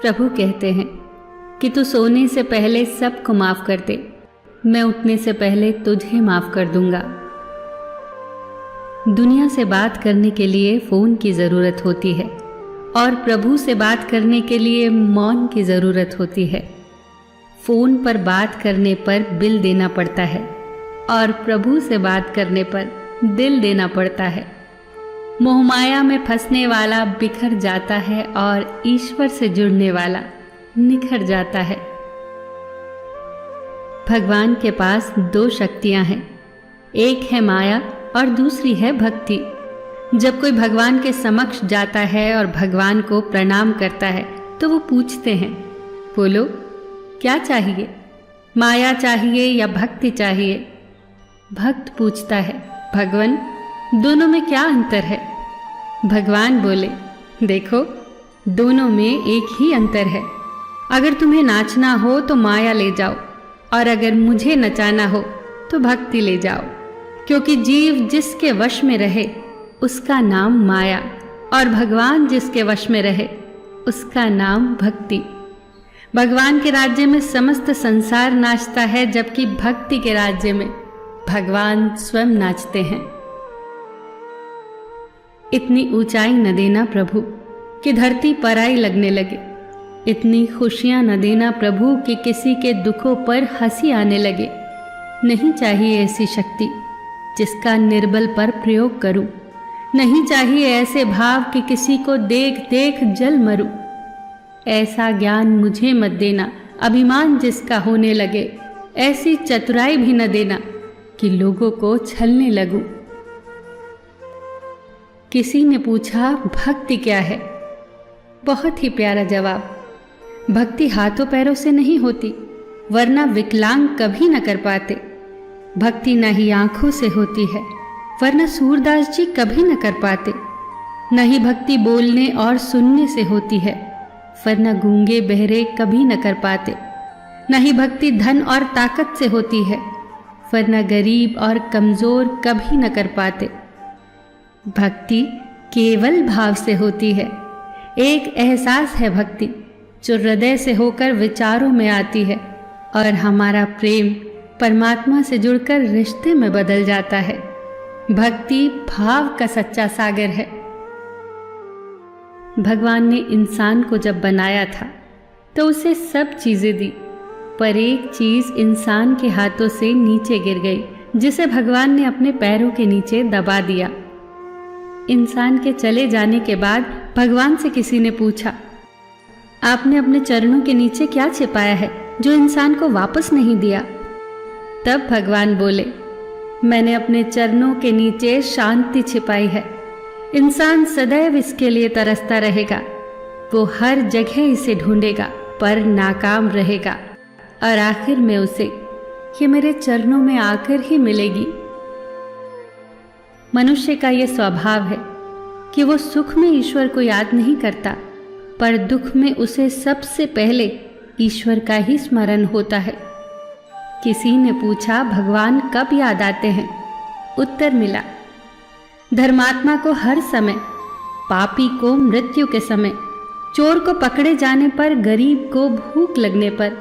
प्रभु कहते हैं कि तू सोने से पहले सबको माफ कर दे, मैं उठने से पहले तुझे माफ कर दूंगा। दुनिया से बात करने के लिए फोन की जरूरत होती है और प्रभु से बात करने के लिए मौन की जरूरत होती है। फोन पर बात करने पर बिल देना पड़ता है और प्रभु से बात करने पर दिल देना पड़ता है। मोहमाया में फंसने वाला बिखर जाता है और ईश्वर से जुड़ने वाला निखर जाता है। भगवान के पास दो शक्तियां हैं, एक है माया और दूसरी है भक्ति। जब कोई भगवान के समक्ष जाता है और भगवान को प्रणाम करता है तो वो पूछते हैं, बोलो क्या चाहिए, माया चाहिए या भक्ति चाहिए? भक्त पूछता है, भगवान दोनों में क्या अंतर है? भगवान बोले, देखो दोनों में एक ही अंतर है। अगर तुम्हें नाचना हो तो माया ले जाओ और अगर मुझे नचाना हो तो भक्ति ले जाओ, क्योंकि जीव जिसके वश में रहे उसका नाम माया और भगवान जिसके वश में रहे उसका नाम भक्ति। भगवान के राज्य में समस्त संसार नाचता है, जबकि भक्ति के राज्य में भगवान स्वयं नाचते हैं। इतनी ऊंचाई न देना प्रभु कि धरती पराई लगने लगे, इतनी खुशियां न देना प्रभु कि किसी के दुखों पर हंसी आने लगे। नहीं चाहिए ऐसी शक्ति जिसका निर्बल पर प्रयोग करूं, नहीं चाहिए ऐसे भाव कि किसी को देख देख जल मरूं। ऐसा ज्ञान मुझे मत देना अभिमान जिसका होने लगे, ऐसी चतुराई भी न देना कि लोगों को छलने लगूं। किसी ने पूछा भक्ति क्या है? बहुत ही प्यारा जवाब, भक्ति हाथों पैरों से नहीं होती, वरना विकलांग कभी न कर पाते। भक्ति न ही आंखों से होती है, वरना सूरदास जी कभी न कर पाते। न ही भक्ति बोलने और सुनने से होती है, वरना गूंगे बहरे कभी न कर पाते। न ही भक्ति धन और ताकत से होती है, वरना गरीब और कमजोर कभी न कर पाते। भक्ति केवल भाव से होती है, एक एहसास है भक्ति जो हृदय से होकर विचारों में आती है और हमारा प्रेम परमात्मा से जुड़कर रिश्ते में बदल जाता है। भक्ति भाव का सच्चा सागर है। भगवान ने इंसान को जब बनाया था तो उसे सब चीजें दी, पर एक चीज इंसान के हाथों से नीचे गिर गई, जिसे भगवान ने अपने पैरों के नीचे दबा दिया। इंसान के चले जाने के बाद भगवान से किसी ने पूछा, आपने अपने चरणों के नीचे क्या छिपाया है जो इंसान को वापस नहीं दिया? तब भगवान बोले, मैंने अपने चरणों के नीचे शांति छिपाई है। इंसान सदैव इसके लिए तरसता रहेगा, वो हर जगह इसे ढूंढेगा पर नाकाम रहेगा और आखिर में उसे ये मेरे चरणों में आकर ही मिलेगी। मनुष्य का ये स्वभाव है कि वो सुख में ईश्वर को याद नहीं करता, पर दुख में उसे सबसे पहले ईश्वर का ही स्मरण होता है। किसी ने पूछा, भगवान कब याद आते हैं? उत्तर मिला, धर्मात्मा को हर समय, पापी को मृत्यु के समय, चोर को पकड़े जाने पर, गरीब को भूख लगने पर,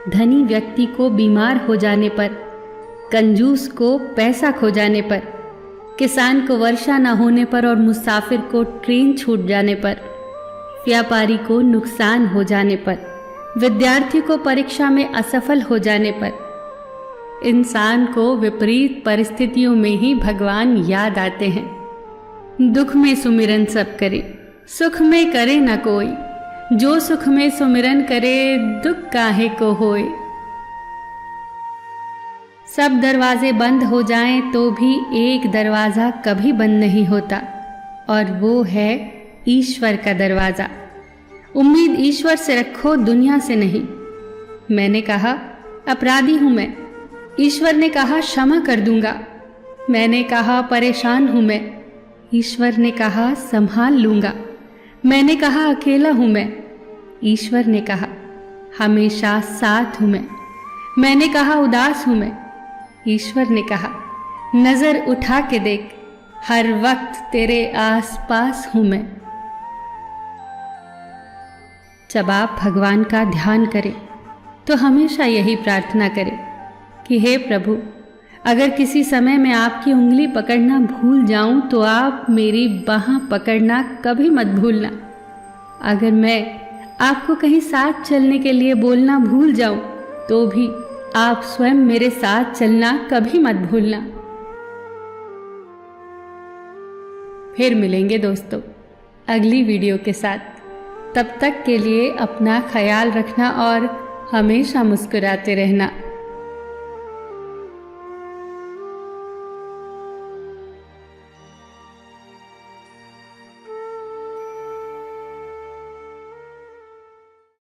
धनी व्यक्ति को बीमार हो जाने पर, कंजूस को पैसा खो जाने पर, किसान को वर्षा न होने पर और मुसाफिर को ट्रेन छूट जाने पर, व्यापारी को नुकसान हो जाने पर, विद्यार्थी को परीक्षा में असफल हो जाने पर। इंसान को विपरीत परिस्थितियों में ही भगवान याद आते हैं। दुख में सुमिरन सब करे, सुख में करे न कोई, जो सुख में सुमिरन करे दुख काहे को होए। सब दरवाजे बंद हो जाएं तो भी एक दरवाजा कभी बंद नहीं होता, और वो है ईश्वर का दरवाजा। उम्मीद ईश्वर से रखो, दुनिया से नहीं। मैंने कहा अपराधी हूं मैं, ईश्वर ने कहा क्षमा कर दूंगा। मैंने कहा परेशान हूं मैं, ईश्वर ने कहा संभाल लूंगा। मैंने कहा अकेला हूं मैं, ईश्वर ने कहा हमेशा साथ हूं मैं। मैंने कहा उदास हूं मैं, ईश्वर ने कहा नजर उठा के देख, हर वक्त तेरे आस पास हूं मैं। जब आप भगवान का ध्यान करें तो हमेशा यही प्रार्थना करें कि हे प्रभु, अगर किसी समय मैं आपकी उंगली पकड़ना भूल जाऊं तो आप मेरी बाह पकड़ना कभी मत भूलना। अगर मैं आपको कहीं साथ चलने के लिए बोलना भूल जाऊं तो भी आप स्वयं मेरे साथ चलना कभी मत भूलना। फिर मिलेंगे दोस्तों अगली वीडियो के साथ। तब तक के लिए अपना ख्याल रखना और हमेशा मुस्कुराते रहना।